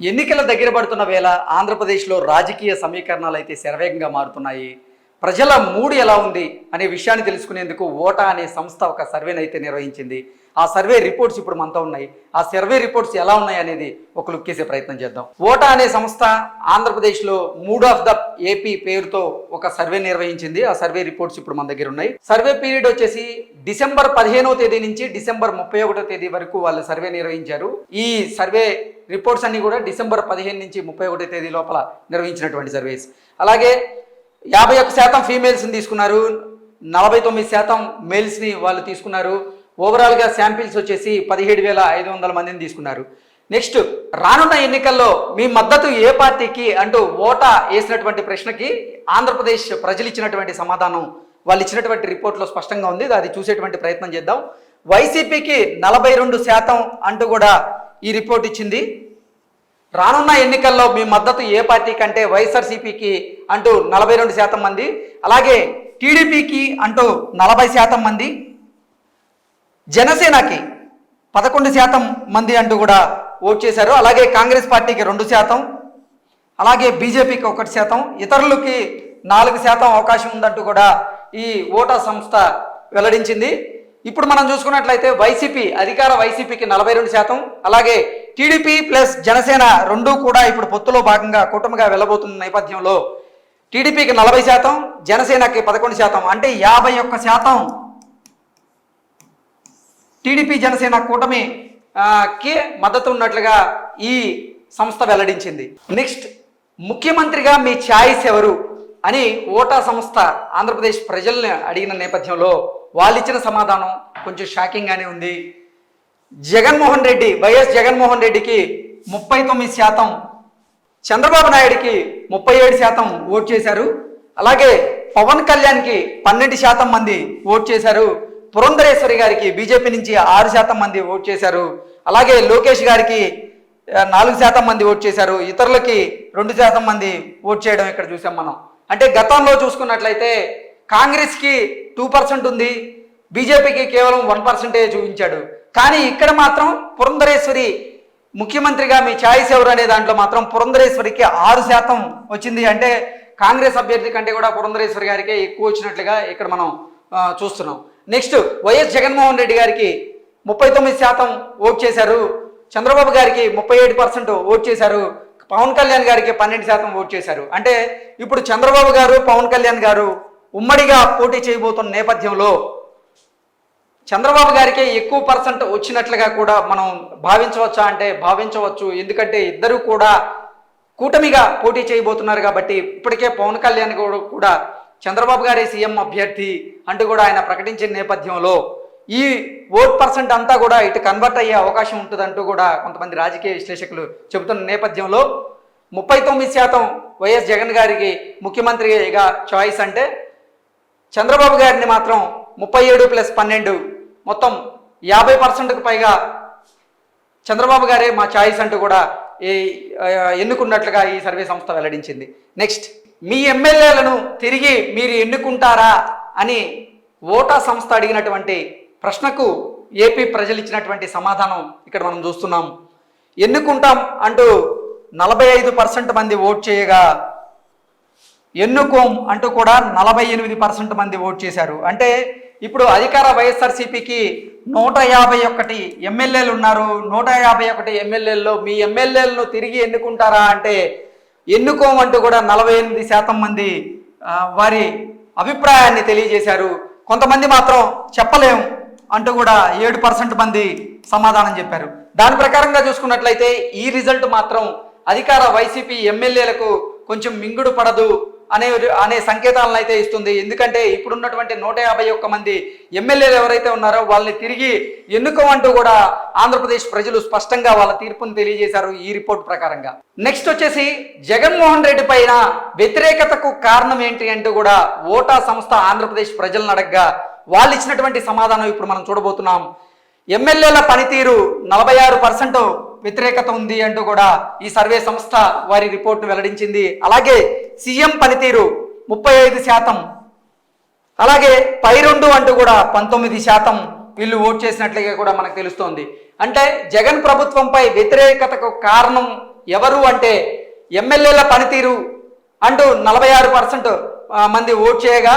ఎన్నికల దగ్గర పడుతున్న వేళ ఆంధ్రప్రదేశ్లో రాజకీయ సమీకరణాలు అయితే శరవేగంగా మారుతున్నాయి. ప్రజల మూడు ఎలా ఉంది అనే విషయాన్ని తెలుసుకునేందుకు ఓటా అనే సంస్థ ఒక సర్వేని అయితే నిర్వహించింది. ఆ సర్వే రిపోర్ట్స్ ఇప్పుడు మనతో ఉన్నాయి. ఆ సర్వే రిపోర్ట్స్ ఎలా ఉన్నాయి అనేది ఒక లుక్ వేసే ప్రయత్నం చేద్దాం. ఓటా అనే సంస్థ ఆంధ్రప్రదేశ్లో మూడ్ ఆఫ్ ద ఏపీ పేరుతో ఒక సర్వే నిర్వహించింది. ఆ సర్వే రిపోర్ట్స్ ఇప్పుడు మన దగ్గర ఉన్నాయి. సర్వే పీరియడ్ వచ్చేసి డిసెంబర్ 15వ తేదీ నుంచి డిసెంబర్ 31వ తేదీ వరకు వాళ్ళు సర్వే నిర్వహించారు. ఈ సర్వే రిపోర్ట్స్ అన్ని కూడా డిసెంబర్ 15 నుంచి 31 తేదీ లోపల నిర్వహించినటువంటి సర్వేస్. అలాగే 51% ఫీమేల్స్ని తీసుకున్నారు, 49% మేల్స్ని వాళ్ళు తీసుకున్నారు. ఓవరాల్గా శాంపిల్స్ వచ్చేసి 17,500 మందిని తీసుకున్నారు. నెక్స్ట్, రానున్న ఎన్నికల్లో మీ మద్దతు ఏ పార్టీకి అంటూ ఓటా వేసినటువంటి ప్రశ్నకి ఆంధ్రప్రదేశ్ ప్రజలు ఇచ్చినటువంటి సమాధానం వాళ్ళు ఇచ్చినటువంటి రిపోర్ట్లో స్పష్టంగా ఉంది. అది చూసేటువంటి ప్రయత్నం చేద్దాం. వైసీపీకి 42% అంటూ కూడా ఈ రిపోర్ట్ ఇచ్చింది. రానున్న ఎన్నికల్లో మీ మద్దతు ఏ పార్టీ కంటే వైఎస్ఆర్సీపీకి అంటూ 42% మంది, అలాగే టీడీపీకి అంటూ 40% మంది, జనసేనకి 11% మంది అంటూ కూడా ఓట్ చేశారు. అలాగే కాంగ్రెస్ పార్టీకి 2%, అలాగే బీజేపీకి 1%, ఇతరులకి 4% అవకాశం ఉందంటూ కూడా ఈ ఓటా సంస్థ వెల్లడించింది. ఇప్పుడు మనం చూసుకున్నట్లయితే వైసీపీ, అధికార వైసీపీకి 42%, అలాగే టీడీపీ ప్లస్ జనసేన రెండూ కూడా ఇప్పుడు పొత్తులో భాగంగా కూటమిగా వెళ్ళబోతున్న నేపథ్యంలో టీడీపీకి 40%, జనసేనకి 11%, అంటే 51% టీడీపీ జనసేన కూటమికి మద్దతు ఉన్నట్లుగా ఈ సంస్థ వెల్లడించింది. నెక్స్ట్, ముఖ్యమంత్రిగా మీ ఛాయిస్ ఎవరు అని ఓటా సంస్థ ఆంధ్రప్రదేశ్ ప్రజల్ని అడిగిన నేపథ్యంలో వాళ్ళు ఇచ్చిన సమాధానం కొంచెం షాకింగ్గానే ఉంది. జగన్మోహన్ రెడ్డి, వైఎస్ జగన్మోహన్ రెడ్డికి 39%, చంద్రబాబు నాయుడికి 37% ఓట్ చేశారు. అలాగే పవన్ కళ్యాణ్కి 12% మంది ఓట్ చేశారు. పురంధరేశ్వరి గారికి బీజేపీ నుంచి 6% మంది ఓట్ చేశారు. అలాగే లోకేష్ గారికి 4% మంది ఓట్ చేశారు. ఇతరులకి 2% మంది ఓట్ చేయడం ఇక్కడ చూసాం మనం. అంటే గతంలో చూసుకున్నట్లయితే కాంగ్రెస్కి 2% ఉంది, బీజేపీకి కేవలం 1% చూపించాడు. కానీ ఇక్కడ మాత్రం పురంధరేశ్వరి ముఖ్యమంత్రిగా మీ ఛాయిస్ ఎవరు అనే దాంట్లో మాత్రం పురంధరేశ్వరికి 6% వచ్చింది. అంటే కాంగ్రెస్ అభ్యర్థి కంటే కూడా పురంధరేశ్వరి గారికి ఎక్కువ వచ్చినట్లుగా ఇక్కడ మనం చూస్తున్నాం. నెక్స్ట్, వైఎస్ జగన్మోహన్ రెడ్డి గారికి 39% ఓట్ చేశారు, చంద్రబాబు గారికి 37% ఓట్ చేశారు, పవన్ కళ్యాణ్ గారికి 12% ఓట్ చేశారు. అంటే ఇప్పుడు చంద్రబాబు గారు, పవన్ కళ్యాణ్ గారు ఉమ్మడిగా పోటీ చేయబోతున్న నేపథ్యంలో చంద్రబాబు గారికి ఎక్కువ % వచ్చినట్లుగా కూడా మనం భావించవచ్చా అంటే భావించవచ్చు. ఎందుకంటే ఇద్దరు కూడా కూటమిగా పోటీ చేయబోతున్నారు కాబట్టి ఇప్పటికే పవన్ కళ్యాణ్ కూడా చంద్రబాబు గారి సీఎం అభ్యర్థి అంటూ కూడా ఆయన ప్రకటించిన నేపథ్యంలో ఈ ఓట్ % అంతా కూడా ఇటు కన్వర్ట్ అయ్యే అవకాశం ఉంటుందంటూ కూడా కొంతమంది రాజకీయ విశ్లేషకులు చెబుతున్న నేపథ్యంలో 39% వైఎస్ జగన్ గారికి ముఖ్యమంత్రిగా చాయిస్ అంటే, చంద్రబాబు గారిని మాత్రం 37+12 మొత్తం 50%కు పైగా చంద్రబాబు గారే మా ఛాయిస్ అంటూ కూడా ఎన్నుకున్నట్లుగా ఈ సర్వే సంస్థ వెల్లడించింది. నెక్స్ట్, మీ ఎమ్మెల్యేలను తిరిగి మీరు ఎన్నుకుంటారా అని ఓటా సంస్థ అడిగినటువంటి ప్రశ్నకు ఏపీ ప్రజలు ఇచ్చినటువంటి సమాధానం ఇక్కడ మనం చూస్తున్నాం. ఎన్నుకుంటాం అంటూ 45% మంది ఓట్ చేయగా ఎన్నుకోం అంటూ కూడా 48% మంది ఓట్ చేశారు. అంటే ఇప్పుడు అధికార వైఎస్ఆర్సీపీకి 151 ఎమ్మెల్యేలు ఉన్నారు. 151 ఎమ్మెల్యేల్లో మీ ఎమ్మెల్యేలను తిరిగి ఎన్నుకుంటారా అంటే ఎన్నుకోమంటూ కూడా 48% మంది వారి అభిప్రాయాన్ని తెలియజేశారు. కొంతమంది మాత్రం చెప్పలేం అంటూ కూడా 7% మంది సమాధానం చెప్పారు. దాని ప్రకారంగా చూసుకున్నట్లయితే ఈ రిజల్ట్ మాత్రం అధికార వైసీపీ ఎమ్మెల్యేలకు కొంచెం మింగుడు పడదు అనే సంకేతాలను అయితే ఇస్తుంది. ఎందుకంటే ఇప్పుడున్నటువంటి 151 మంది ఎమ్మెల్యేలు ఎవరైతే ఉన్నారో వాళ్ళని తిరిగి ఎన్నుకోమంటూ కూడా ఆంధ్రప్రదేశ్ ప్రజలు స్పష్టంగా వాళ్ళ తీర్పును తెలియజేశారు ఈ రిపోర్ట్ ప్రకారంగా. నెక్స్ట్ వచ్చేసి, జగన్మోహన్ రెడ్డి పైన వ్యతిరేకతకు కారణం ఏంటి అంటూ కూడా ఓటా సంస్థ ఆంధ్రప్రదేశ్ ప్రజలను అడగగా వాళ్ళు ఇచ్చినటువంటి సమాధానం ఇప్పుడు మనం చూడబోతున్నాం. ఎమ్మెల్యేల పనితీరు 46% వ్యతిరేకత ఉంది అంటూ కూడా ఈ సర్వే సంస్థ వారి రిపోర్ట్ను వెల్లడించింది. అలాగే సీఎం పనితీరు 35%, అలాగే పై 2 అంటూ కూడా 19% వీళ్ళు ఓట్ చేసినట్లుగా కూడా మనకు తెలుస్తోంది. అంటే జగన్ ప్రభుత్వంపై వ్యతిరేకతకు కారణం ఎవరు అంటే ఎమ్మెల్యేల పనితీరు అంటూ 46% మంది ఓట్ చేయగా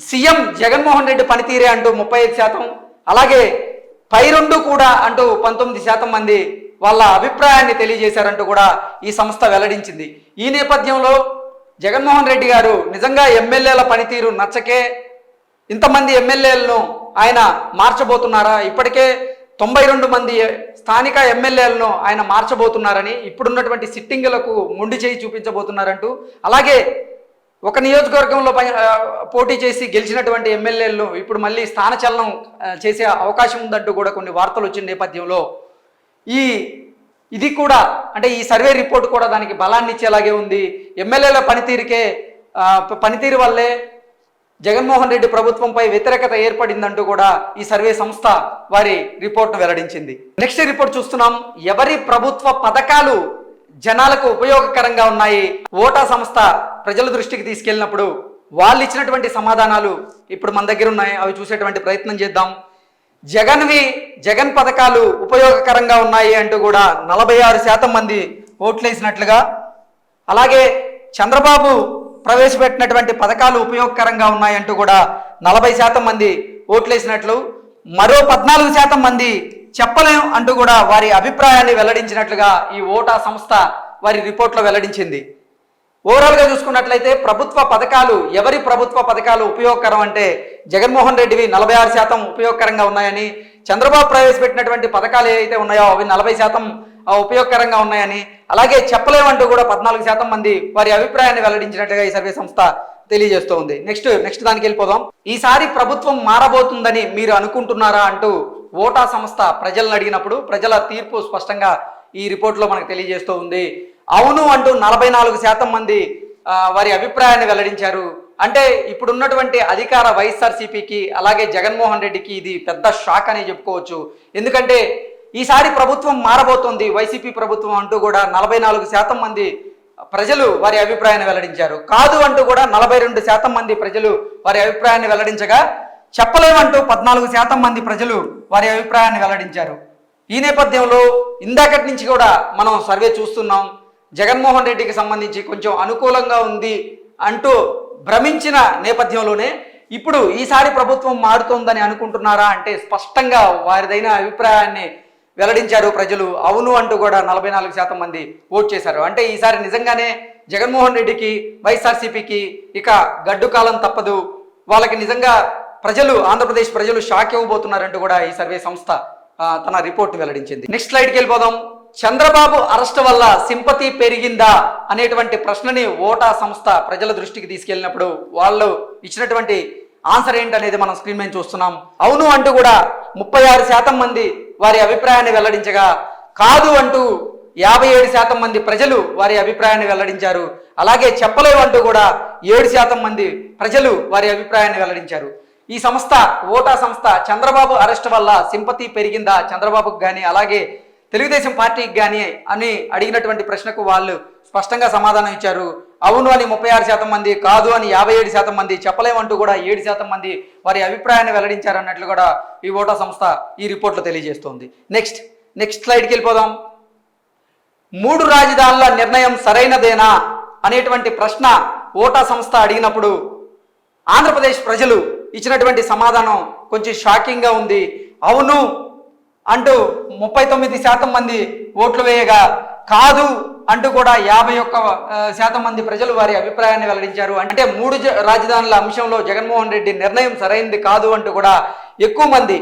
సీఎం జగన్మోహన్ రెడ్డి పనితీరే అంటూ 35%, అలాగే పై రెండు కూడా అంటూ 19% మంది వాళ్ళ అభిప్రాయాన్ని తెలియజేశారంటూ కూడా ఈ సంస్థ వెల్లడించింది. ఈ నేపథ్యంలో జగన్మోహన్ రెడ్డి గారు నిజంగా ఎమ్మెల్యేల పనితీరు నచ్చకే ఇంతమంది ఎమ్మెల్యేలను ఆయన మార్చబోతున్నారా, ఇప్పటికే 92 మంది స్థానిక ఎమ్మెల్యేలను ఆయన మార్చబోతున్నారని, ఇప్పుడున్నటువంటి సిట్టింగులకు మొండి చేయి చూపించబోతున్నారంటూ, అలాగే ఒక నియోజకవర్గంలో పోటీ చేసి గెలిచినటువంటి ఎమ్మెల్యేలను ఇప్పుడు మళ్ళీ స్థానచలనం చేసే అవకాశం ఉందంటూ కూడా కొన్ని వార్తలు వచ్చిన నేపథ్యంలో ఇది కూడా అంటే ఈ సర్వే రిపోర్ట్ కూడా దానికి బలాన్ని ఇచ్చేలాగే ఉంది. ఎమ్మెల్యేల పనితీరు వల్లే జగన్మోహన్ రెడ్డి ప్రభుత్వంపై వ్యతిరేకత ఏర్పడిందంటూ కూడా ఈ సర్వే సంస్థ వారి రిపోర్ట్ను వెల్లడించింది. నెక్స్ట్ రిపోర్ట్ చూస్తున్నాం. ఎవరి ప్రభుత్వ పథకాలు జనాలకు ఉపయోగకరంగా ఉన్నాయి? ఓటా సంస్థ ప్రజల దృష్టికి తీసుకెళ్ళినప్పుడు వాళ్ళు ఇచ్చినటువంటి సమాధానాలు ఇప్పుడు మన దగ్గర ఉన్నాయి, అవి చూసేటువంటి ప్రయత్నం చేద్దాం. జగన్ పథకాలు ఉపయోగకరంగా ఉన్నాయి అంటూ కూడా 46% మంది ఓట్లేసినట్లుగా, అలాగే చంద్రబాబు ప్రవేశపెట్టినటువంటి పథకాలు ఉపయోగకరంగా ఉన్నాయంటూ కూడా 40% మంది ఓట్లేసినట్లు, మరో 14% మంది చెప్పలేం అంటూ కూడా వారి అభిప్రాయాన్ని వెల్లడించినట్లుగా ఈ ఓటా సంస్థ వారి రిపోర్ట్లో వెల్లడించింది. ఓవరాల్గా చూసుకున్నట్లయితే ఎవరి ప్రభుత్వ పథకాలు ఉపయోగకరం అంటే జగన్మోహన్ రెడ్డివి 46% ఉపయోగకరంగా ఉన్నాయని, చంద్రబాబు ప్రవేశపెట్టినటువంటి పథకాలు ఏవైతే ఉన్నాయో అవి 40% ఉపయోగకరంగా ఉన్నాయని, అలాగే చెప్పలేమంటూ కూడా 14% మంది వారి అభిప్రాయాన్ని వెల్లడించినట్టుగా ఈ సర్వే సంస్థ తెలియజేస్తూ ఉంది. నెక్స్ట్ దానికి వెళ్ళిపోదాం. ఈసారి ప్రభుత్వం మారబోతుందని మీరు అనుకుంటున్నారా అంటూ ఓటా సంస్థ ప్రజలను అడిగినప్పుడు ప్రజల తీర్పు స్పష్టంగా ఈ రిపోర్ట్లో మనకు తెలియజేస్తూ ఉంది. అవును అంటూ 44% మంది వారి అభిప్రాయాన్ని వెల్లడించారు. అంటే ఇప్పుడున్నటువంటి అధికార వైఎస్ఆర్సీపీకి అలాగే జగన్మోహన్ రెడ్డికి ఇది పెద్ద షాక్ అని చెప్పుకోవచ్చు. ఎందుకంటే ఈసారి ప్రభుత్వం మారబోతోంది వైసీపీ ప్రభుత్వం అంటూ కూడా 44% మంది ప్రజలు వారి అభిప్రాయాన్ని వెల్లడించారు. కాదు అంటూ కూడా 42% మంది ప్రజలు వారి అభిప్రాయాన్ని వెల్లడించగా, చెప్పలేమంటూ 14% మంది ప్రజలు వారి అభిప్రాయాన్ని వెల్లడించారు. ఈ నేపథ్యంలో ఇందాకటి నుంచి కూడా మనం సర్వే చూస్తున్నాం. జగన్మోహన్ రెడ్డికి సంబంధించి కొంచెం అనుకూలంగా ఉంది అంటూ భ్రమించిన నేపథ్యంలోనే ఇప్పుడు ఈసారి ప్రభుత్వం మారుతోందని అనుకుంటున్నారా అంటే స్పష్టంగా వారిదైన అభిప్రాయాన్ని వెల్లడించారు ప్రజలు. అవును అంటూ కూడా 44% మంది ఓట్ చేశారు. అంటే ఈసారి నిజంగానే జగన్మోహన్ రెడ్డికి వైఎస్ఆర్సీపీకి ఇక గడ్డు కాలం తప్పదు, వాళ్ళకి నిజంగా ఆంధ్రప్రదేశ్ ప్రజలు షాక్ ఇవ్వబోతున్నారంటూ కూడా ఈ సర్వే సంస్థ తన రిపోర్ట్ వెల్లడించింది. నెక్స్ట్ స్లైడ్కి వెళ్ళిపోదాం. చంద్రబాబు అరెస్ట్ వల్ల సింపతి పెరిగిందా అనేటువంటి ప్రశ్నని ఓటా సంస్థ ప్రజల దృష్టికి తీసుకెళ్ళినప్పుడు వాళ్ళు ఇచ్చినటువంటి ఆన్సర్ ఏంటనేది మనం స్క్రీన్ మీద చూస్తున్నాం. అవును అంటూ కూడా 36% మంది వారి అభిప్రాయాన్ని వెల్లడించగా, కాదు అంటూ 57% మంది ప్రజలు వారి అభిప్రాయాన్ని వెల్లడించారు. అలాగే చెప్పలేవు అంటూ కూడా 7% మంది ప్రజలు వారి అభిప్రాయాన్ని వెల్లడించారు. ఈ సంస్థ ఓటా సంస్థ చంద్రబాబు అరెస్ట్ వల్ల సింపతి పెరిగిందా చంద్రబాబుకు కానీ అలాగే తెలుగుదేశం పార్టీకి కానీ అని అడిగినటువంటి ప్రశ్నకు వాళ్ళు స్పష్టంగా సమాధానం ఇచ్చారు. అవును అని 36% మంది, కాదు అని 57% మంది, చెప్పలేమంటూ కూడా 7% మంది వారి అభిప్రాయాన్ని వెల్లడించారన్నట్లు కూడా ఈ ఓటా సంస్థ ఈ రిపోర్ట్లో తెలియజేస్తోంది. నెక్స్ట్ స్లైడ్కి వెళ్ళిపోదాం. 3 రాజధానుల నిర్ణయం సరైనదేనా అనేటువంటి ప్రశ్న ఓటా సంస్థ అడిగినప్పుడు ఆంధ్రప్రదేశ్ ప్రజలు ఇచ్చినటువంటి సమాధానం కొంచెం షాకింగ్గా ఉంది. అవును అంటూ 39% మంది ఓట్లు వేయగా, కాదు అంటూ కూడా 51% మంది ప్రజలు వారి అభిప్రాయాన్ని వెల్లడించారు. అంటే 3 రాజధానుల అంశంలో జగన్మోహన్ రెడ్డి నిర్ణయం సరైనది కాదు అంటూ కూడా ఎక్కువ మంది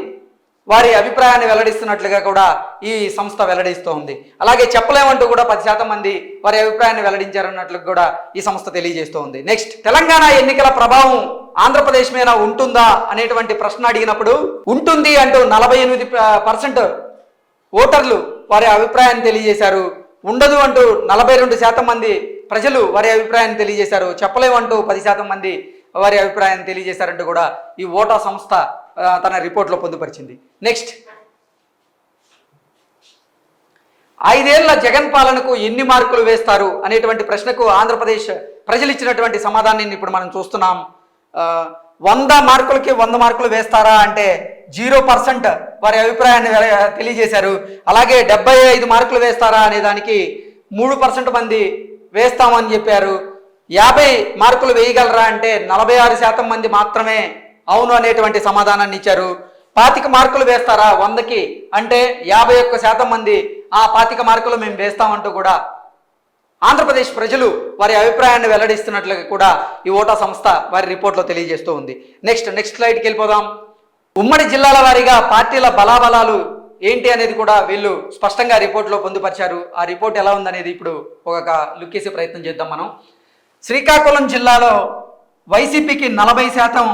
వారి అభిప్రాయాన్ని వెల్లడిస్తున్నట్లుగా కూడా ఈ సంస్థ వెల్లడిస్తోంది. అలాగే చెప్పలేమంటూ కూడా 10% మంది వారి అభిప్రాయాన్ని వెల్లడించారన్నట్లు కూడా ఈ సంస్థ తెలియజేస్తోంది. నెక్స్ట్, తెలంగాణ ఎన్నికల ప్రభావం ఆంధ్రప్రదేశ్ మీద ఉంటుందా అనేటువంటి ప్రశ్న అడిగినప్పుడు ఉంటుంది అంటూ 48% ఓటర్లు వారి అభిప్రాయాన్ని తెలియజేశారు. ఉండదు అంటూ 42% మంది ప్రజలు వారి అభిప్రాయాన్ని తెలియజేశారు. చెప్పలేమంటూ 10% మంది వారి అభిప్రాయాన్ని తెలియజేశారంటూ కూడా ఈ ఓటా సంస్థ తన రిపోర్ట్లో పొందుపరిచింది. నెక్స్ట్, 5 ఏళ్ల జగన్ పాలనకు ఎన్ని మార్కులు వేస్తారు అనేటువంటి ప్రశ్నకు ఆంధ్రప్రదేశ్ ప్రజలు ఇచ్చినటువంటి సమాధానాన్ని ఇప్పుడు మనం చూస్తున్నాం. 100 మార్కులకి 100 మార్కులు వేస్తారా అంటే 0% వారి అభిప్రాయాన్ని తెలియజేశారు. అలాగే 75 మార్కులు వేస్తారా అనే దానికి 3% మంది వేస్తామని చెప్పారు. 50 మార్కులు వేయగలరా అంటే 46% మంది మాత్రమే అవును అనేటువంటి సమాధానాన్ని ఇచ్చారు. 25 మార్కులు వేస్తారా 100కి అంటే 51% మంది ఆ 25 మార్కులు మేము వేస్తామంటూ కూడా ఆంధ్రప్రదేశ్ ప్రజలు వారి అభిప్రాయాన్ని వెల్లడిస్తున్నట్లుగా కూడా ఈ ఓటా సంస్థ వారి రిపోర్ట్లో తెలియజేస్తూ ఉంది. నెక్స్ట్ స్లైడ్కి వెళ్ళిపోదాం. ఉమ్మడి జిల్లాల వారీగా పార్టీల బలాబలాలు ఏంటి అనేది కూడా వీళ్ళు స్పష్టంగా రిపోర్ట్లో పొందుపరిచారు. ఆ రిపోర్ట్ ఎలా ఉందనేది ఇప్పుడు ఒక లుక్ వేసే ప్రయత్నం చేద్దాం మనం. శ్రీకాకుళం జిల్లాలో వైసీపీకి 40%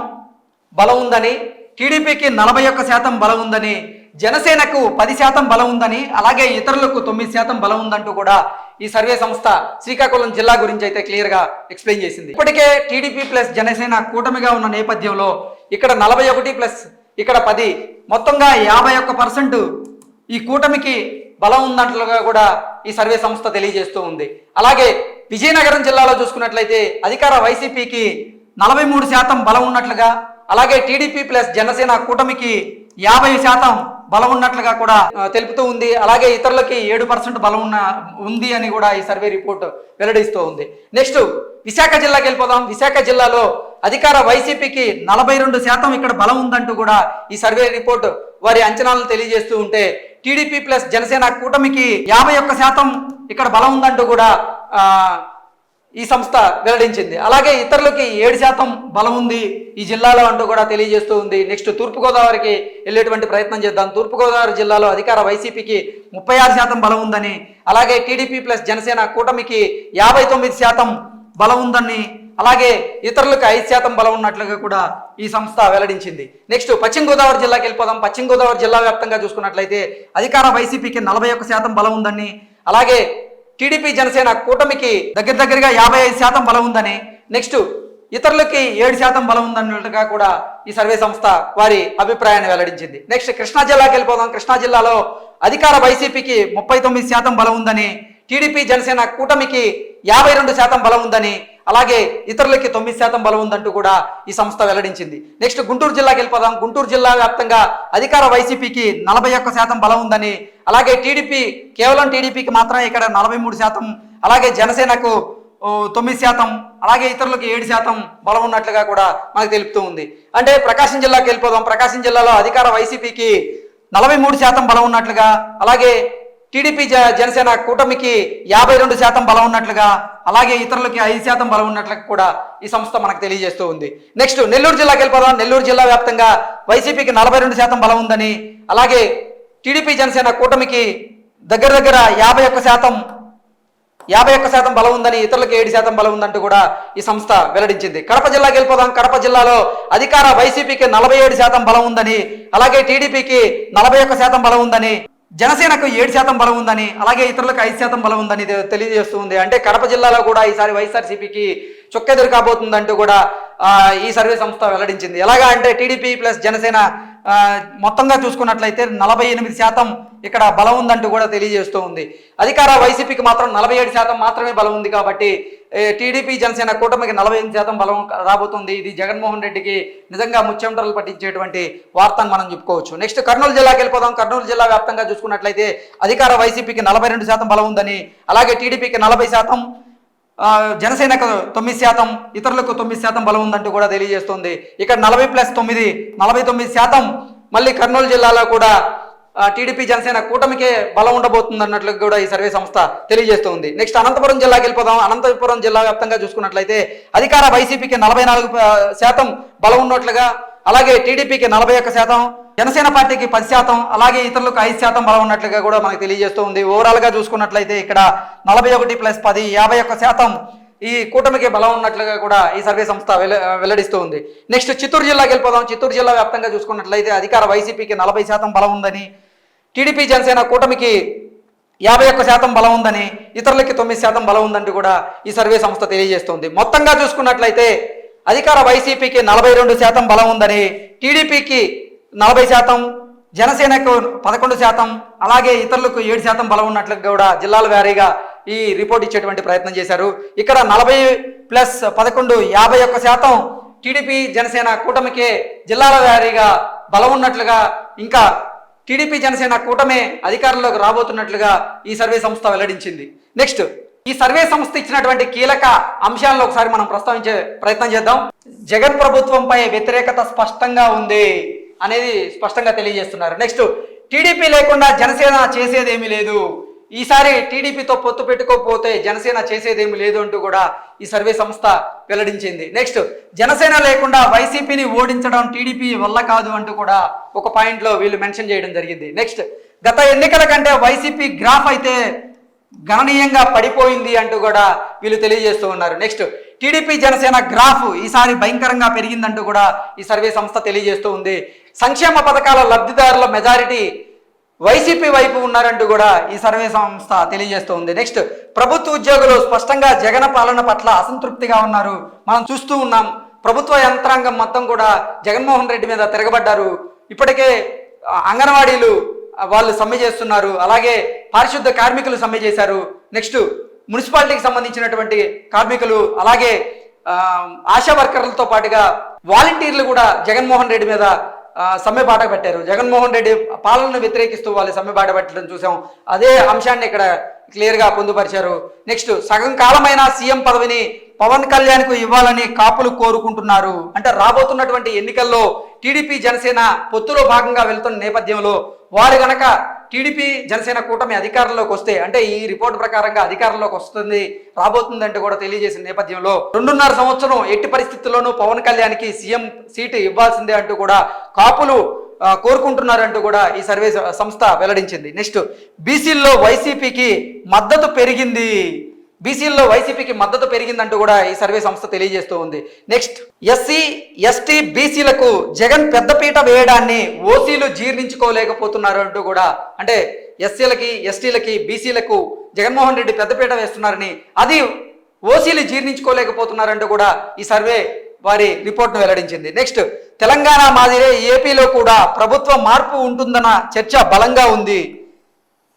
బలం ఉందని, టీడీపీకి 41% బలం ఉందని, జనసేనకు 10% బలం ఉందని, అలాగే ఇతరులకు 9% బలం ఉందంటూ కూడా ఈ సర్వే సంస్థ శ్రీకాకుళం జిల్లా గురించి అయితే క్లియర్గా ఎక్స్ప్లెయిన్ చేసింది. ఇప్పటికే టీడీపీ ప్లస్ జనసేన కూటమిగా ఉన్న నేపథ్యంలో ఇక్కడ 41 ప్లస్ ఇక్కడ 10 మొత్తంగా 51% ఈ కూటమికి బలం ఉన్నట్లుగా కూడా ఈ సర్వే సంస్థ తెలియజేస్తూ ఉంది. అలాగే విజయనగరం జిల్లాలో చూసుకున్నట్లయితే అధికార వైసీపీకి 43% బలం ఉన్నట్లుగా, అలాగే టీడీపీ ప్లస్ జనసేన కూటమికి 50% బలం ఉన్నట్లుగా కూడా తెలుపుతూ ఉంది. అలాగే ఇతరులకి 7% బలం ఉంది అని కూడా ఈ సర్వే రిపోర్ట్ వెల్లడిస్తూ ఉంది. నెక్స్ట్ విశాఖ జిల్లాకి వెళ్ళిపోదాం. విశాఖ జిల్లాలో అధికార వైసీపీకి 42% ఇక్కడ బలం ఉందంటూ కూడా ఈ సర్వే రిపోర్ట్ వారి అంచనాలను తెలియజేస్తూ ఉంటే, టీడీపీ ప్లస్ జనసేన కూటమికి 51% ఇక్కడ బలం ఉందంటూ కూడా ఈ సంస్థ వెల్లడించింది. అలాగే ఇతరులకి 7% బలం ఉంది ఈ జిల్లాలో అంటూ కూడా తెలియజేస్తూ ఉంది. నెక్స్ట్ తూర్పుగోదావరికి వెళ్ళేటువంటి ప్రయత్నం చేద్దాం. తూర్పుగోదావరి జిల్లాలో అధికార వైసీపీకి 36% బలం ఉందని, అలాగే టీడీపీ ప్లస్ జనసేన కూటమికి 59% బలం ఉందని, అలాగే ఇతరులకు 5% బలం ఉన్నట్లుగా కూడా ఈ సంస్థ వెల్లడించింది. నెక్స్ట్ పశ్చిమ గోదావరి జిల్లాకి వెళ్ళిపోదాం. పశ్చిమ గోదావరి జిల్లా వ్యాప్తంగా చూసుకున్నట్లయితే అధికార వైసీపీకి 41% బలం ఉందని, అలాగే టీడీపీ జనసేన కూటమికి దగ్గరగా 55% బలం ఉందని, నెక్స్ట్ ఇతరులకి 7% బలం ఉందన్నట్టుగా కూడా ఈ సర్వే సంస్థ వారి అభిప్రాయాన్ని వెల్లడించింది. నెక్స్ట్ కృష్ణా జిల్లాకి వెళ్ళిపోదాం. కృష్ణా జిల్లాలో అధికార వైసీపీకి 39% బలం ఉందని, టీడీపీ జనసేన కూటమికి 52% బలం ఉందని, అలాగే ఇతరులకి 9% బలం ఉందంటూ కూడా ఈ సంస్థ వెల్లడించింది. నెక్స్ట్ గుంటూరు జిల్లాకి వెళ్ళిపోదాం. గుంటూరు జిల్లా వ్యాప్తంగా అధికార వైసీపీకి 41% బలం ఉందని, అలాగే కేవలం టీడీపీకి మాత్రమే ఇక్కడ 43%, అలాగే జనసేనకు 9%, అలాగే ఇతరులకు 7% బలం ఉన్నట్లుగా కూడా మనకు తెలుపుతూ ఉంది. అంటే ప్రకాశం జిల్లాకి వెళ్ళిపోదాం. ప్రకాశం జిల్లాలో అధికార వైసీపీకి 43% బలం ఉన్నట్లుగా, అలాగే టీడీపీ జనసేన కూటమికి 52% బలం ఉన్నట్లుగా, అలాగే ఇతరులకి 5% బలం ఉన్నట్లుగా కూడా ఈ సంస్థ మనకు తెలియజేస్తూ ఉంది. నెక్స్ట్ నెల్లూరు జిల్లాకి వెళ్ళిపోదాం. నెల్లూరు జిల్లా వ్యాప్తంగా వైసీపీకి 42% బలం ఉందని, అలాగే టీడీపీ జనసేన కూటమికి దగ్గర 51% బలం ఉందని, ఇతరులకు 7% బలం ఉందంటూ కూడా ఈ సంస్థ వెల్లడించింది. కడప జిల్లాకి వెళ్ళిపోదాం. కడప జిల్లాలో అధికార వైసీపీకి 47% బలం ఉందని, అలాగే టీడీపీకి 41% బలం ఉందని, జనసేనకు 7% బలం ఉందని, అలాగే ఇతరులకు 5% బలం ఉందని తెలియజేస్తూ ఉంది. అంటే కడప జిల్లాలో కూడా ఈసారి వైఎస్ఆర్సీపీకి చుక్కెదురు కాబోతుందంటూ కూడా ఈ సర్వే సంస్థ వెల్లడించింది. ఎలాగా అంటే టీడీపీ ప్లస్ జనసేన మొత్తంగా చూసుకున్నట్లయితే 48% ఇక్కడ బలం ఉందంటూ కూడా తెలియజేస్తూ ఉంది. అధికార వైసీపీకి మాత్రం 47% మాత్రమే బలం ఉంది. కాబట్టి టీడీపీ జనసేన కూటమికి 48% బలం రాబోతుంది. ఇది జగన్మోహన్ రెడ్డికి నిజంగా ముచ్చెమటలు పట్టించేటువంటి వార్త అని మనం చెప్పుకోవచ్చు. నెక్స్ట్ కర్నూలు జిల్లాకి వెళ్ళిపోదాం. కర్నూలు జిల్లా వ్యాప్తంగా చూసుకున్నట్లయితే అధికార వైసీపీకి 42% బలం ఉందని, అలాగే టీడీపీకి 40%, జనసేనకు 9%, ఇతరులకు 9% బలం ఉందంటూ కూడా తెలియజేస్తుంది. ఇక్కడ 40+9 49% మళ్ళీ కర్నూలు జిల్లాలో కూడా టీడీపీ జనసేన కూటమికే బలం ఉండబోతుంది అన్నట్లు కూడా ఈ సర్వే సంస్థ తెలియజేస్తుంది. నెక్స్ట్ అనంతపురం జిల్లాకి వెళ్ళిపోదాం. అనంతపురం జిల్లా వ్యాప్తంగా చూసుకున్నట్లయితే అధికార వైసీపీకి 44% బలం ఉన్నట్లుగా, అలాగే టీడీపీకి 41%, జనసేన పార్టీకి 10%, అలాగే ఇతరులకు 5% బలం ఉన్నట్లుగా కూడా మనకు తెలియజేస్తూ ఉంది. ఓవరాల్గా చూసుకున్నట్లయితే ఇక్కడ 41+10 51% ఈ కూటమికి బలం ఉన్నట్లుగా కూడా ఈ సర్వే సంస్థ వెల్లడిస్తూ ఉంది. నెక్స్ట్ చిత్తూరు జిల్లాకి వెళ్ళిపోదాం. చిత్తూరు జిల్లా వ్యాప్తంగా చూసుకున్నట్లయితే అధికార వైసీపీకి 40% బలం ఉందని, టీడీపీ జనసేన కూటమికి 51% బలం ఉందని, ఇతరులకి 9% బలం ఉందంటూ కూడా ఈ సర్వే సంస్థ తెలియజేస్తుంది. మొత్తంగా చూసుకున్నట్లయితే అధికార వైసీపీకి 42% బలం ఉందని, టీడీపీకి 40%, జనసేనకు 11%, అలాగే ఇతరులకు 7% బలం ఉన్నట్లుగా కూడా జిల్లాల వారీగా ఈ రిపోర్ట్ ఇచ్చేటువంటి ప్రయత్నం చేశారు. ఇక్కడ 40+11 51% టీడీపీ జనసేన కూటమికే జిల్లాల వారీగా బలం ఉన్నట్లుగా, ఇంకా టీడీపీ జనసేన కూటమే అధికారంలోకి రాబోతున్నట్లుగా ఈ సర్వే సంస్థ వెల్లడించింది. నెక్స్ట్ ఈ సర్వే సంస్థ ఇచ్చినటువంటి కీలక అంశాలను ఒకసారి మనం ప్రస్తావించే ప్రయత్నం చేద్దాం. జగన్ ప్రభుత్వంపై వ్యతిరేకత స్పష్టంగా ఉంది అనేది స్పష్టంగా తెలియజేస్తున్నారు. నెక్స్ట్ టీడీపీ లేకుండా జనసేన చేసేదేమీ లేదు, ఈసారి టీడీపీతో పొత్తు పెట్టుకోకపోతే జనసేన చేసేదేమీ లేదు అంటూ కూడా ఈ సర్వే సంస్థ వెల్లడించింది. నెక్స్ట్ జనసేన లేకుండా వైసీపీని ఓడించడం టీడీపీ వల్ల కాదు అంటూ కూడా ఒక పాయింట్లో వీళ్ళు మెన్షన్ చేయడం జరిగింది. నెక్స్ట్ గత ఎన్నికల కంటే వైసీపీ గ్రాఫ్ అయితే గణనీయంగా పడిపోయింది అంటూ కూడా వీళ్ళు తెలియజేస్తూ ఉన్నారు. నెక్స్ట్ టీడీపీ జనసేన గ్రాఫ్ ఈసారి భయంకరంగా పెరిగిందంటూ కూడా ఈ సర్వే సంస్థ తెలియజేస్తూ ఉంది. సంక్షేమ పథకాల లబ్ధిదారుల మెజారిటీ వైసీపీ వైపు ఉన్నారంటూ కూడా ఈ సర్వే సంస్థ తెలియజేస్తూ ఉంది. నెక్స్ట్ ప్రభుత్వ ఉద్యోగులు స్పష్టంగా జగన్ పాలన పట్ల అసంతృప్తిగా ఉన్నారు. మనం చూస్తూ ఉన్నాం, ప్రభుత్వ యంత్రాంగం మొత్తం కూడా జగన్మోహన్ రెడ్డి మీద తిరగబడ్డారు. ఇప్పటికే అంగన్వాడీలు వాళ్ళు సమ్మె చేస్తున్నారు, అలాగే పారిశుద్ధ కార్మికులు సమ్మె చేశారు. నెక్స్ట్ మున్సిపాలిటీకి సంబంధించినటువంటి కార్మికులు, అలాగే ఆశా వర్కర్లతో పాటుగా వాలంటీర్లు కూడా జగన్మోహన్ రెడ్డి మీద సమ్మె బాట పెట్టారు. జగన్మోహన్ రెడ్డి పాలనను వ్యతిరేకిస్తూ వాళ్ళు సమ్మె బాట పెట్టడం చూసాం. అదే అంశాన్ని ఇక్కడ క్లియర్గా పొందుపరిచారు. నెక్స్ట్ సగం కాలమైన సీఎం పదవిని పవన్ కళ్యాణ్కు ఇవ్వాలని కాపులు కోరుకుంటున్నారు. అంటే రాబోతున్నటువంటి ఎన్నికల్లో టీడీపీ జనసేన పొత్తులో భాగంగా వెళ్తున్న నేపథ్యంలో వారు గనక టీడీపీ జనసేన కూటమి అధికారంలోకి వస్తే, అంటే ఈ రిపోర్ట్ ప్రకారంగా అధికారంలోకి వస్తుంది రాబోతుందంటే కూడా తెలియజేసిన నేపథ్యంలో 2.5 సంవత్సరం ఎట్టి పరిస్థితుల్లోనూ పవన్ కళ్యాణ్కి సీఎం సీటు ఇవ్వాల్సిందే అంటూ కూడా కాపులు కోరుకుంటున్నారంటూ కూడా ఈ సర్వే సంస్థ వెల్లడించింది. నెక్స్ట్ బీసీల్లో వైసీపీకి మద్దతు పెరిగింది, బీసీల్లో వైసీపీకి మద్దతు పెరిగిందంటూ కూడా ఈ సర్వే సంస్థ తెలియజేస్తూ ఉంది. నెక్స్ట్ ఎస్సీ ఎస్టీ బీసీలకు జగన్ పెద్దపీట వేయడాన్ని ఓసీలు జీర్ణించుకోలేకపోతున్నారు అంటూ కూడా, అంటే ఎస్సీలకి ఎస్టీలకి బీసీలకు జగన్మోహన్ రెడ్డి పెద్దపీట వేస్తున్నారని అది ఓసీలు జీర్ణించుకోలేకపోతున్నారంటూ కూడా ఈ సర్వే వారి రిపోర్ట్ను వెల్లడించింది. నెక్స్ట్ తెలంగాణ మాదిరే ఏపీలో కూడా ప్రభుత్వ మార్పు ఉంటుందన్న చర్చ బలంగా ఉంది.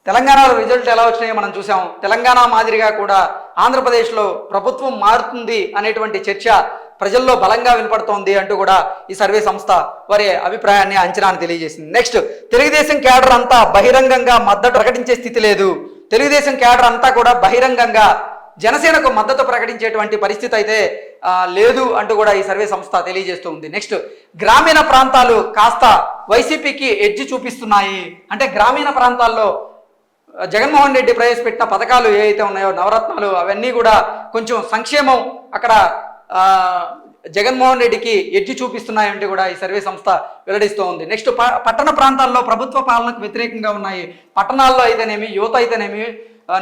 తెలంగాణలో రిజల్ట్ ఎలా వచ్చినాయో మనం చూసాం. తెలంగాణ మాదిరిగా కూడా ఆంధ్రప్రదేశ్లో ప్రభుత్వం మారుతుంది అనేటువంటి చర్చ ప్రజల్లో బలంగా వినపడుతోంది అంటూ కూడా ఈ సర్వే సంస్థ వారి అభిప్రాయాన్ని అంచనాను తెలియజేసింది. నెక్స్ట్ తెలుగుదేశం క్యాడర్ అంతా బహిరంగంగా మద్దతు ప్రకటించే స్థితి లేదు. తెలుగుదేశం క్యాడర్ అంతా కూడా బహిరంగంగా జనసేనకు మద్దతు ప్రకటించేటువంటి పరిస్థితి అయితే లేదు అంటూ కూడా ఈ సర్వే సంస్థ తెలియజేస్తూ ఉంది. నెక్స్ట్ గ్రామీణ ప్రాంతాలు కాస్త వైసీపీకి ఎడ్జి చూపిస్తున్నాయి. అంటే గ్రామీణ ప్రాంతాల్లో జగన్మోహన్ రెడ్డి ప్రవేశపెట్టిన పథకాలు ఏవైతే ఉన్నాయో, నవరత్నాలు, అవన్నీ కూడా కొంచెం సంక్షేమం అక్కడ జగన్మోహన్ రెడ్డికి ఎడ్జి చూపిస్తున్నాయంటే కూడా ఈ సర్వే సంస్థ వెల్లడిస్తూ ఉంది. నెక్స్ట్ పట్టణ ప్రాంతాల్లో ప్రభుత్వ పాలనకు వ్యతిరేకంగా ఉన్నాయి. పట్టణాల్లో అయితేనేమి, యువత అయితేనేమి,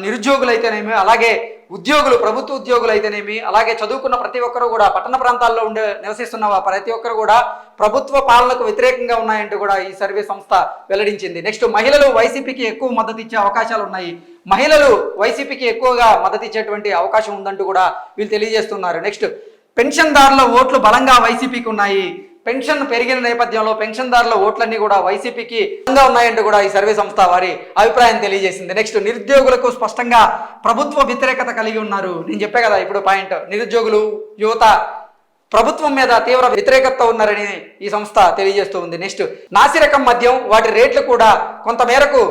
నిరుద్యోగులు అయితేనేమి, అలాగే ఉద్యోగులు, ప్రభుత్వ ఉద్యోగులు అయితేనేమి, అలాగే చదువుకున్న ప్రతి ఒక్కరు కూడా, పట్టణ ప్రాంతాల్లో నివసిస్తున్న ప్రతి ఒక్కరు కూడా ప్రభుత్వ పాలనకు వ్యతిరేకంగా ఉన్నాయంటూ కూడా ఈ సర్వే సంస్థ వెల్లడించింది. నెక్స్ట్ మహిళలు వైసీపీకి ఎక్కువ మద్దతు ఇచ్చే అవకాశాలు ఉన్నాయి. మహిళలు వైసీపీకి ఎక్కువగా మద్దతు ఇచ్చేటువంటి అవకాశం ఉందంటూ కూడా వీళ్ళు తెలియజేస్తున్నారు. నెక్స్ట్ పెన్షన్దారుల ఓట్లు బలంగా వైసీపీకి ఉన్నాయి. పెన్షన్ పెరిగిన నేపథ్యంలో పెన్షన్దారుల ఓట్లన్నీ కూడా వైసీపీకి బలంగా ఉన్నాయంటూ కూడా ఈ సర్వే సంస్థ వారి అభిప్రాయం తెలియజేసింది. నెక్స్ట్ నిరుద్యోగులకు స్పష్టంగా ప్రభుత్వ వ్యతిరేకత కలిగి ఉన్నారు. నేను చెప్పే కదా ఇప్పుడు పాయింట్, నిరుద్యోగులు, యువత ప్రభుత్వం మీద తీవ్ర వ్యతిరేకత ఉన్నారని ఈ సంస్థ తెలియజేస్తూ ఉంది. నెక్స్ట్ నాసిరకం మద్యం, వాటి రేట్లు కూడా కొంతమేరకు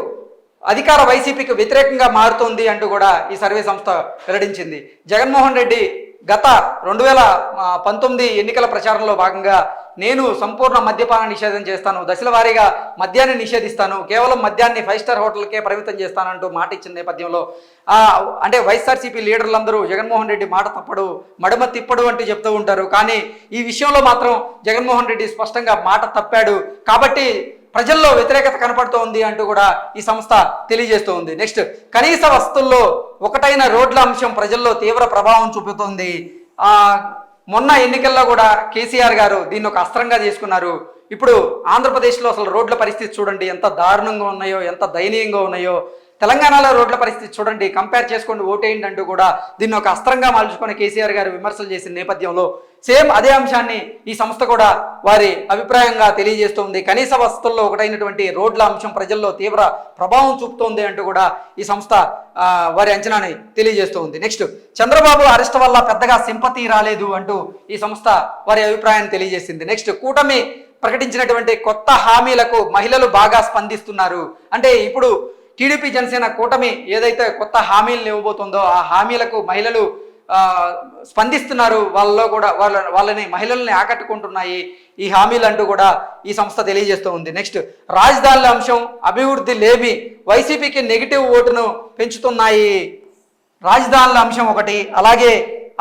అధికార వైసీపీకి వ్యతిరేకంగా మారుతోంది అంటూ కూడా ఈ సర్వే సంస్థ వెల్లడించింది. జగన్మోహన్ రెడ్డి గత 2019 ఎన్నికల ప్రచారంలో భాగంగా నేను సంపూర్ణ మద్యపాన నిషేధం చేస్తాను, దశల వారీగా మద్యాన్ని నిషేధిస్తాను, కేవలం మద్యాన్ని 5 స్టార్ హోటల్కే పరిమితం చేస్తానంటూ మాట ఇచ్చిన నేపథ్యంలో అంటే వైఎస్ఆర్సీపీ లీడర్లందరూ జగన్మోహన్ రెడ్డి మాట తప్పడు, మడమ తిప్పడు అంటూ చెప్తూ ఉంటారు. కానీ ఈ విషయంలో మాత్రం జగన్మోహన్ రెడ్డి స్పష్టంగా మాట తప్పాడు కాబట్టి ప్రజల్లో వ్యతిరేకత కనపడుతోంది అంటూ కూడా ఈ సంస్థ తెలియజేస్తూ ఉంది. నెక్స్ట్ కనీస వస్తువుల్లో ఒకటైన రోడ్ల అంశం ప్రజల్లో తీవ్ర ప్రభావం చూపుతోంది. మొన్న ఎన్నికల్లో కూడా కేసీఆర్ గారు దీన్ని ఒక అస్త్రంగా చేసుకున్నారు. ఇప్పుడు ఆంధ్రప్రదేశ్లో అసలు రోడ్ల పరిస్థితి చూడండి ఎంత దారుణంగా ఉన్నాయో, ఎంత దయనీయంగా ఉన్నాయో. తెలంగాణలో రోడ్ల పరిస్థితి చూడండి, కంపేర్ చేసుకోండి, ఓటేయండి అంటూ కూడా దీన్ని ఒక అస్త్రంగా మార్చుకొని కేసీఆర్ గారు విమర్శలు చేసిన నేపథ్యంలో సేమ్ అదే అంశాన్ని ఈ సంస్థ కూడా వారి అభిప్రాయంగా తెలియజేస్తుంది. కనీస వసతుల్లో ఒకటైనటువంటి రోడ్ల అంశం ప్రజల్లో తీవ్ర ప్రభావం చూపుతోంది అంటూ కూడా ఈ సంస్థ వారి అంచనాని తెలియజేస్తూ ఉంది. నెక్స్ట్ చంద్రబాబు అరెస్ట్ వల్ల పెద్దగా సింపతి రాలేదు అంటూ ఈ సంస్థ వారి అభిప్రాయాన్ని తెలియజేసింది. నెక్స్ట్ కూటమి ప్రకటించినటువంటి కొత్త హామీలకు మహిళలు బాగా స్పందిస్తున్నారు. అంటే ఇప్పుడు టీడీపీ జనసేన కూటమి ఏదైతే కొత్త హామీలను ఇవ్వబోతుందో ఆ హామీలకు మహిళలు స్పందిస్తున్నారు. వాళ్ళలో కూడా వాళ్ళని మహిళల్ని ఆకట్టుకుంటున్నాయి ఈ హామీలు అంటూ కూడా ఈ సంస్థ తెలియజేస్తూ ఉంది. నెక్స్ట్, రాజధానుల అంశం అభివృద్ధి లేమి వైసీపీకి నెగిటివ్ ఓటును పెంచుతున్నాయి. రాజధానుల అంశం ఒకటి, అలాగే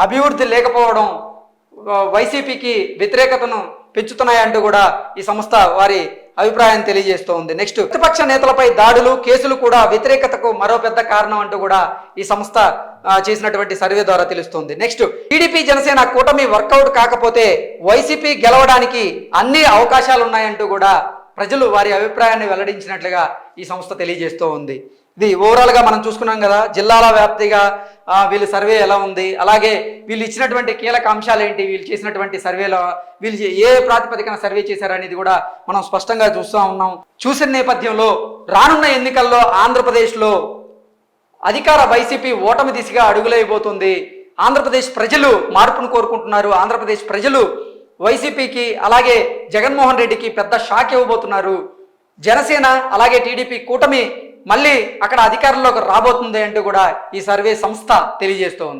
అభివృద్ధి లేకపోవడం వైసీపీకి వ్యతిరేకతను పెంచుతున్నాయంటూ కూడా ఈ సంస్థ వారి అభిప్రాయాన్ని తెలియజేస్తూ ఉంది. నెక్స్ట్, ప్రతిపక్ష నేతలపై దాడులు కేసులు కూడా వ్యతిరేకతకు మరో పెద్ద కారణం అంటూ కూడా ఈ సంస్థ చేసినటువంటి సర్వే ద్వారా తెలుస్తుంది. నెక్స్ట్, టీడీపీ జనసేన కూటమి వర్కౌట్ కాకపోతే వైసీపీ గెలవడానికి అన్ని అవకాశాలు ఉన్నాయంటూ కూడా ప్రజలు వారి అభిప్రాయాన్ని వెల్లడించినట్లుగా ఈ సంస్థ తెలియజేస్తూ ఉంది. ఇది ఓవరాల్గా మనం చూసుకున్నాం కదా, జిల్లాల వ్యాప్తిగా వీళ్ళు సర్వే ఎలా ఉంది, అలాగే వీళ్ళు ఇచ్చినటువంటి కీలక అంశాలు ఏంటి, వీళ్ళు చేసినటువంటి సర్వేలో వీళ్ళు ఏ ప్రాతిపదికన సర్వే చేశారనేది కూడా మనం స్పష్టంగా చూస్తూ ఉన్నాం. చూసిన నేపథ్యంలో రానున్న ఎన్నికల్లో ఆంధ్రప్రదేశ్లో అధికార వైసీపీ ఓటమి దిశగా అడుగులైపోతుంది. ఆంధ్రప్రదేశ్ ప్రజలు మార్పును కోరుకుంటున్నారు. ఆంధ్రప్రదేశ్ ప్రజలు వైసీపీకి అలాగే జగన్మోహన్ రెడ్డికి పెద్ద షాక్ ఇవ్వబోతున్నారు. జనసేన అలాగే టీడీపీ కూటమి మళ్ళీ అక్కడ అధికారంలోకి రాబోతుంది అంటూ కూడా ఈ సర్వే సంస్థ తెలియజేస్తోంది.